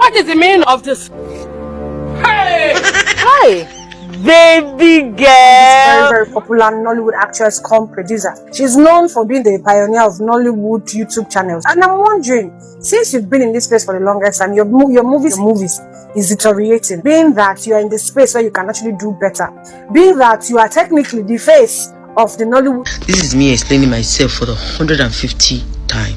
What is the meaning of this? Hey! Hi! Baby girl! Very, very popular Nollywood actress come producer. She's known for being the pioneer of Nollywood YouTube channels. And I'm wondering, since you've been in this space for the longest time, your movies is deteriorating. Being that you are in the space where you can actually do better. Being that you are technically the face of the Nollywood. This is me explaining myself for the 150th time.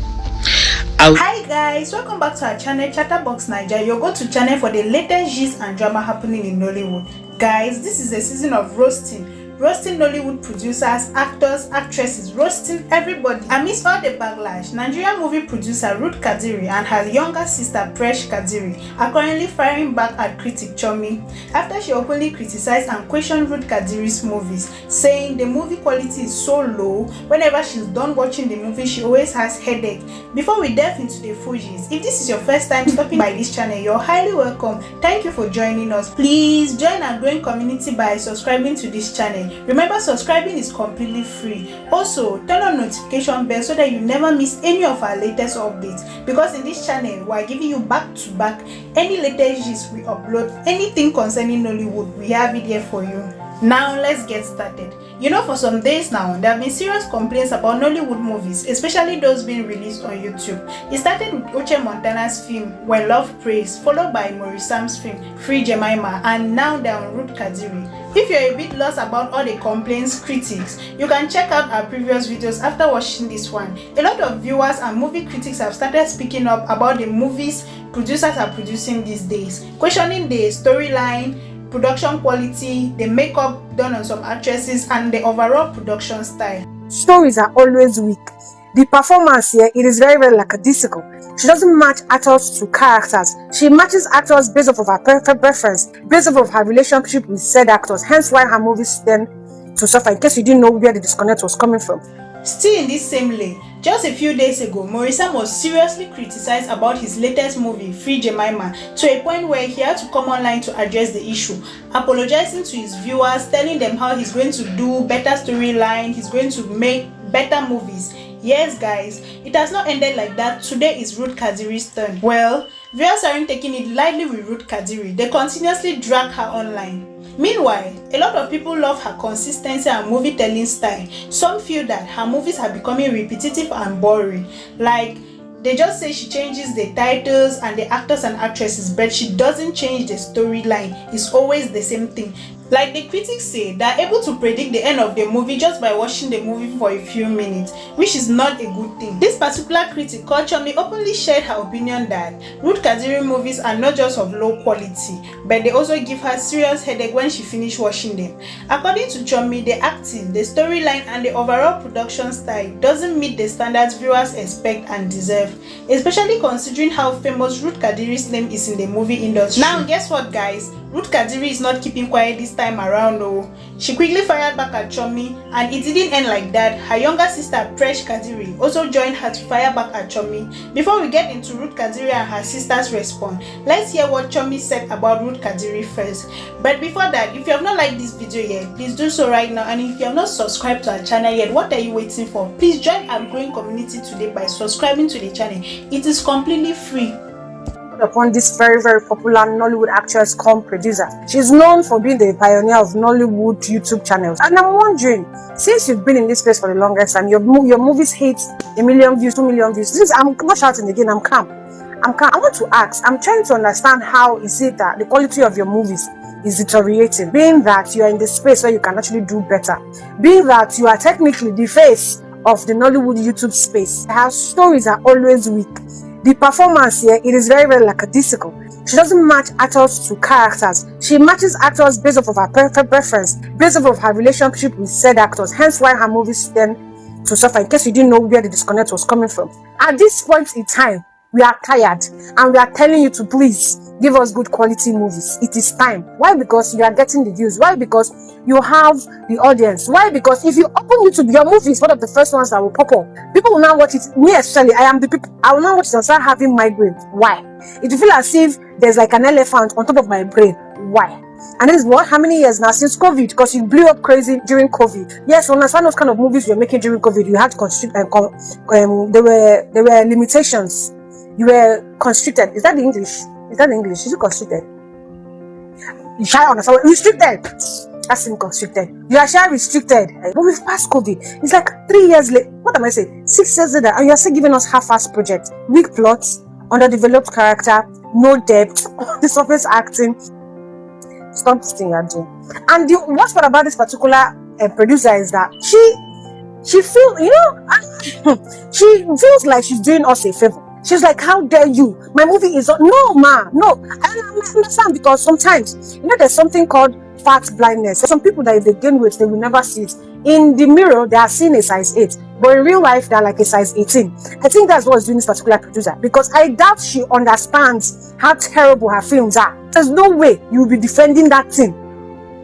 Hi guys, welcome back to our channel Chatterbox Nigeria, your go-to channel for the latest gist and drama happening in Nollywood. Guys, this is a season of roasting Nollywood producers, actors, actresses, roasting everybody. Amidst all the backlash, Nigerian movie producer Ruth Kadiri and her younger sister PreshKad are currently firing back at critic Chummy after she openly criticized and questioned Ruth Kadiri's movies, saying the movie quality is so low. Whenever she's done watching the movie, she always has headache. Before we delve into the Fugees, if this is your first time stopping by this channel, you're highly welcome. Thank you for joining us. Please join our growing community by subscribing to this channel. Remember, subscribing is completely free. Also, turn on notification bell so that you never miss any of our latest updates, because in this channel we are giving you back to back any latest gist we upload. Anything concerning Nollywood, we have it here for you. Now let's get started. You know, for some days now, there have been serious complaints about Nollywood movies, especially those being released on YouTube. It started with Uche Montana's film When Love Prays, followed by Maurice Sam's film Free Jemima, and now they're on Ruth Kadiri. If you're a bit lost about all the complaints, critics, you can check out our previous videos after watching this one. A lot of viewers and movie critics have started speaking up about the movies producers are producing these days, questioning the storyline, production quality, the makeup done on some actresses, and the overall production style. Stories are always weak. The performance here, it is very, very lackadaisical. She doesn't match actors to characters. She matches actors based off of her preference, based off of her relationship with said actors. Hence why her movies tend to suffer, in case you didn't know where the disconnect was coming from. Still in this same lane, just a few days ago, Maurice Sam was seriously criticized about his latest movie, Free Jemima, to a point where he had to come online to address the issue, apologizing to his viewers, telling them how he's going to do better storyline, he's going to make better movies. Yes guys, it has not ended like that. Today is Ruth Kadiri's turn. Well, viewers aren't taking it lightly with Ruth Kadiri. They continuously drag her online. Meanwhile, a lot of people love her consistency and movie telling style. Some feel that her movies are becoming repetitive and boring. Like, they just say she changes the titles and the actors and actresses, but she doesn't change the storyline. It's always the same thing. Like the critics say, they're able to predict the end of the movie just by watching the movie for a few minutes, which is not a good thing. This particular critic called Chummy openly shared her opinion that Ruth Kadiri movies are not just of low quality, but they also give her serious headache when she finishes watching them. According to Chummy, the acting, the storyline, and the overall production style doesn't meet the standards viewers expect and deserve, especially considering how famous Ruth Kadiri's name is in the movie industry. Now guess what guys? Ruth Kadiri is not keeping quiet this time around though. She quickly fired back at Chummy, and it didn't end like that. Her younger sister PreshKad also joined her to fire back at Chummy. Before we get into Ruth Kadiri and her sister's response, let's hear what Chummy said about Ruth Kadiri first. But before that, if you have not liked this video yet, please do so right now, and if you have not subscribed to our channel yet, what are you waiting for? Please join our growing community today by subscribing to the channel. It is completely free. Upon this very, very popular Nollywood actress come producer. She's known for being the pioneer of Nollywood YouTube channels. And I'm wondering, since you've been in this space for the longest time, your movies hit 1 million views, 2 million views. I'm not shouting again, I'm calm. I want to ask, I'm trying to understand how is it that the quality of your movies is deteriorating, being that you are in the space where you can actually do better, being that you are technically the face of the Nollywood YouTube space. Her stories are always weak. The performance here, it is very, very lackadaisical. She doesn't match actors to characters. She matches actors based off of her preference, based off of her relationship with said actors. Hence why her movies tend to suffer, in case you didn't know where the disconnect was coming from. At this point in time, we are tired and we are telling you to please give us good quality movies. It is time. Why? Because you are getting the views. Why? Because you have the audience. Why? Because if you open YouTube, your movie is one of the first ones that will pop up. People will now watch it. Me especially, I am the people. I will now watch it and start having migraine. Why? It will feel as if there's like an elephant on top of my brain. Why? And this is what? How many years now? Since COVID, because you blew up crazy during COVID. Yes, when I understand those kind of movies you're making during COVID, you had to constrict there were limitations. You were constricted. Is that the English? Is that English? Is it constricted? You shall understand. Restricted. That's unconstricted. You are shall restricted. But we've passed COVID. It's like 3 years late. What am I saying? 6 years later, and you are still giving us half-assed projects. Weak plots, underdeveloped character, no depth, the surface acting. Stop this thing you are doing. And the worst part about this particular producer is that she feels, she feels like she's doing us a favor. She's like, how dare you? My movie is on. No, ma, no. I understand, because sometimes, there's something called fat blindness. Some people that if they gain weight, they will never see it. In the mirror, they are seeing a size 8. But in real life, they're like a size 18. I think that's what's doing this particular producer. Because I doubt she understands how terrible her films are. There's no way you will be defending that thing.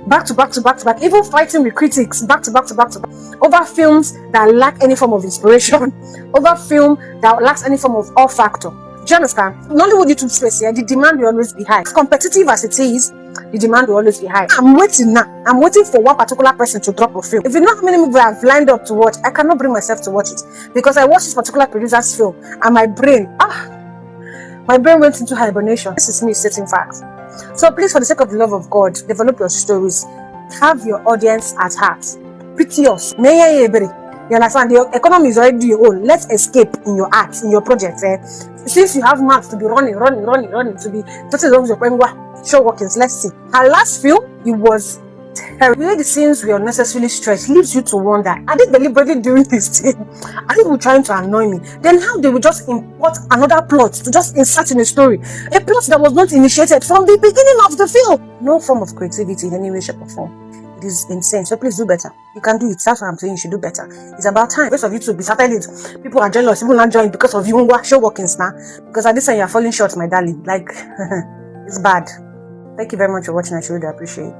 Back to back to back to back, even fighting with critics back to back to back to back over films that lack any form of inspiration, over film that lacks any form of awe factor. Do you understand? Nollywood YouTube space here, the demand will always be high. As competitive as it is, the demand will always be high. I'm waiting now. I'm waiting for one particular person to drop a film. If you know how many movies I've lined up to watch, I cannot bring myself to watch it because I watched this particular producer's film and my brain went into hibernation. This is me stating facts. So please, for the sake of the love of God, develop your stories. Have your audience at heart. Pity us. You understand? The economy is already your own. Let's escape in your art, in your project. Since you have mouths to be running, to be show workings. Let's see. Her last film, it was terrible. The way the scenes were unnecessarily stretched leaves you to wonder, are they deliberately doing this thing? Are they trying to annoy me? Then how they will just import another plot to just insert in a story? A plot that was not initiated from the beginning of the film. No form of creativity in any way, shape or form. It is insane. So please do better. You can do it. That's what I'm saying. You should do better. It's about time. Rest of YouTube, be started it. People are jealous. People not join because of you. Show workings now. Because at this time you are falling short, my darling. Like, it's bad. Thank you very much for watching. I truly appreciate it.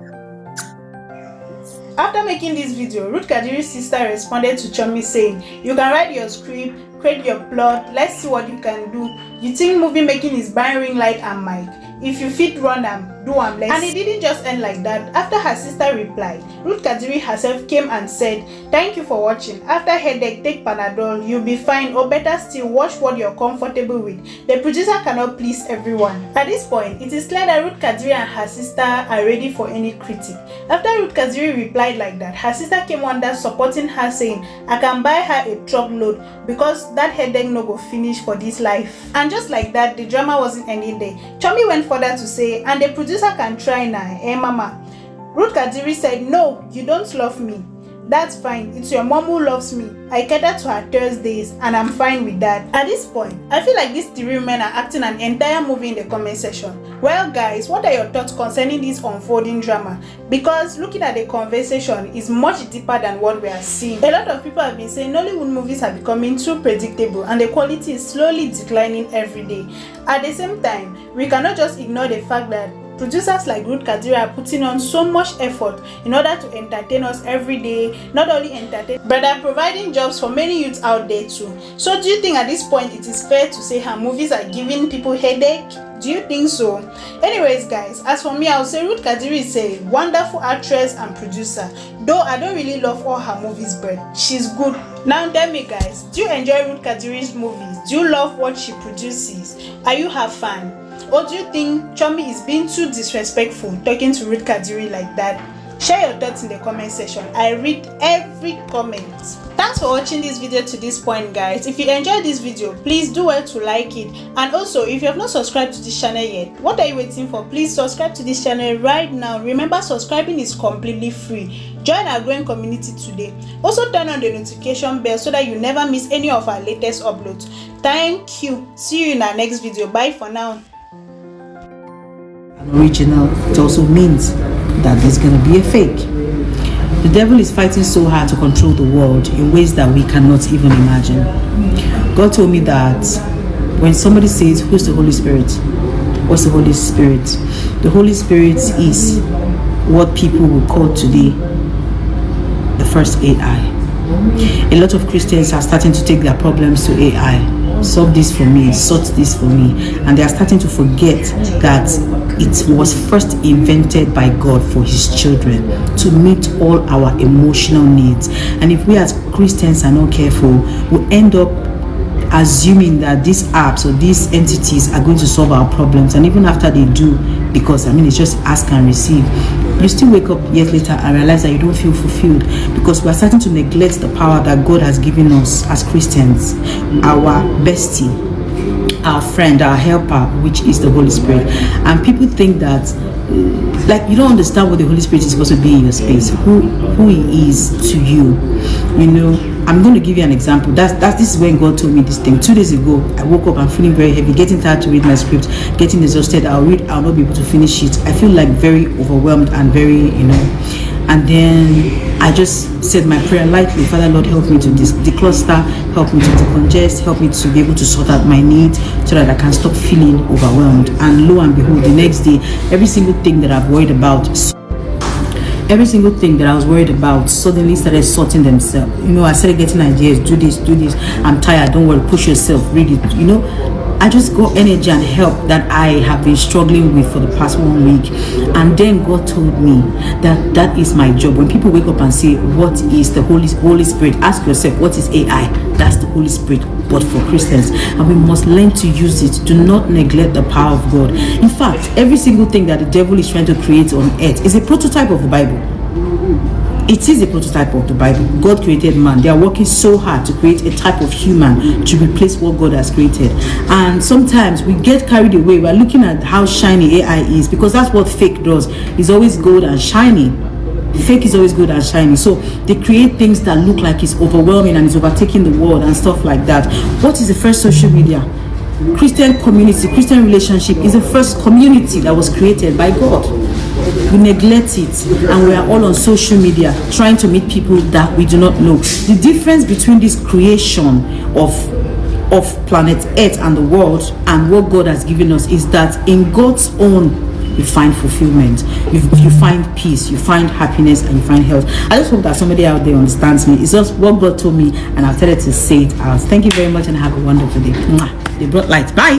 After making this video, Ruth Kadiri's sister responded to Chummy saying, "You can write your script, create your plot, let's see what you can do. You think movie making is buying ring light and mic? If you fit run them, do them less." And it didn't just end like that. After her sister replied, Ruth Kadiri herself came and said, "Thank you for watching. After headache, take Panadol, you'll be fine, or better still, watch what you're comfortable with. The producer cannot please everyone." At this point, it is clear that Ruth Kadiri and her sister are ready for any critic. After Ruth Kadiri replied like that, her sister came under supporting her saying, "I can buy her a truckload because that headache no go finish for this life." And just like that, the drama wasn't ending there. Chummy went further to say, "And the producer can try now, mama?" Ruth Kadiri said, "No, you don't love me. That's fine. It's your mom who loves me. I cater to her Thursdays and I'm fine with that." At this point, I feel like these three women are acting an entire movie in the comment section. Well guys, what are your thoughts concerning this unfolding drama? Because looking at the conversation is much deeper than what we are seeing. A lot of people have been saying Nollywood movies are becoming too predictable and the quality is slowly declining every day. At the same time, we cannot just ignore the fact that producers like Ruth Kadiri are putting on so much effort in order to entertain us every day, not only entertain, but are providing jobs for many youths out there too. So do you think at this point it is fair to say her movies are giving people headache? Do you think so? Anyways guys, as for me, I would say Ruth Kadiri is a wonderful actress and producer, though I don't really love all her movies, but she's good. Now tell me guys, do you enjoy Ruth Kadiri's movies? Do you love what she produces? Are you her fan? Or do you think Chummy is being too disrespectful talking to Ruth Kadiri like that? Share your thoughts in the comment section. I read every comment. Thanks for watching this video to this point guys. If you enjoyed this video, please do well to like it. And also, if you have not subscribed to this channel yet, what are you waiting for? Please subscribe to this channel right now. Remember, subscribing is completely free. Join our growing community today. Also turn on the notification bell so that you never miss any of our latest uploads. Thank you. See you in our next video. Bye for now. Original, it also means that there's going to be a fake. The devil is fighting so hard to control the world in ways that we cannot even imagine. God told me that when somebody says, "Who's the Holy Spirit?" What's the Holy Spirit? The Holy Spirit is what people will call today the first AI. A lot of Christians are starting to take their problems to AI. Solve this for me, sort this for me, and they are starting to forget that it was first invented by God for his children to meet all our emotional needs. And if we as Christians are not careful, we'll end up assuming that these apps or these entities are going to solve our problems. And even after they do, because it's just ask and receive, you still wake up years later and realize that you don't feel fulfilled, because we are starting to neglect the power that God has given us as Christians, our bestie, our friend, our helper, which is the Holy Spirit. And people think that you don't understand what the Holy Spirit is supposed to be in your space, who he is to you. I'm going to give you an example. This is when God told me this thing 2 days ago. I woke up, I'm feeling very heavy, getting tired to read my script, getting exhausted. I'll not be able to finish it. I feel like very overwhelmed and very, and then I just said my prayer lightly. Father Lord, help me to decluster, help me to decongest, help me to be able to sort out my needs so that I can stop feeling overwhelmed. And lo and behold, the next day, every single thing that I've worried about, every single thing that I was worried about suddenly started sorting themselves. I started getting ideas, do this, I'm tired, don't worry, push yourself, read it. I just got energy and help that I have been struggling with for the past 1 week. And then God told me that is my job. When people wake up and say, what is the Holy Spirit? Ask yourself, what is AI? That's the Holy Spirit, but for Christians. And we must learn to use it. Do not neglect the power of God. In fact, every single thing that the devil is trying to create on earth is a prototype of the Bible. It is a prototype of the Bible. God created man. They are working so hard to create a type of human to replace what God has created. And sometimes we get carried away. We're looking at how shiny AI is, because that's what fake does. It's always gold and shiny. Fake is always good and shiny. So they create things that look like it's overwhelming and it's overtaking the world and stuff like that. What is the first social media? Christian community, Christian relationship is the first community that was created by God. We neglect it, and we are all on social media trying to meet people that we do not know. The difference between this creation of planet Earth and the world and what God has given us is that in God's own you find fulfillment, you find peace, you find happiness, and you find health. I just hope that somebody out there understands me. It's just what God told me, and I've started to say it out. Thank you very much, and have a wonderful day. They brought light. Bye.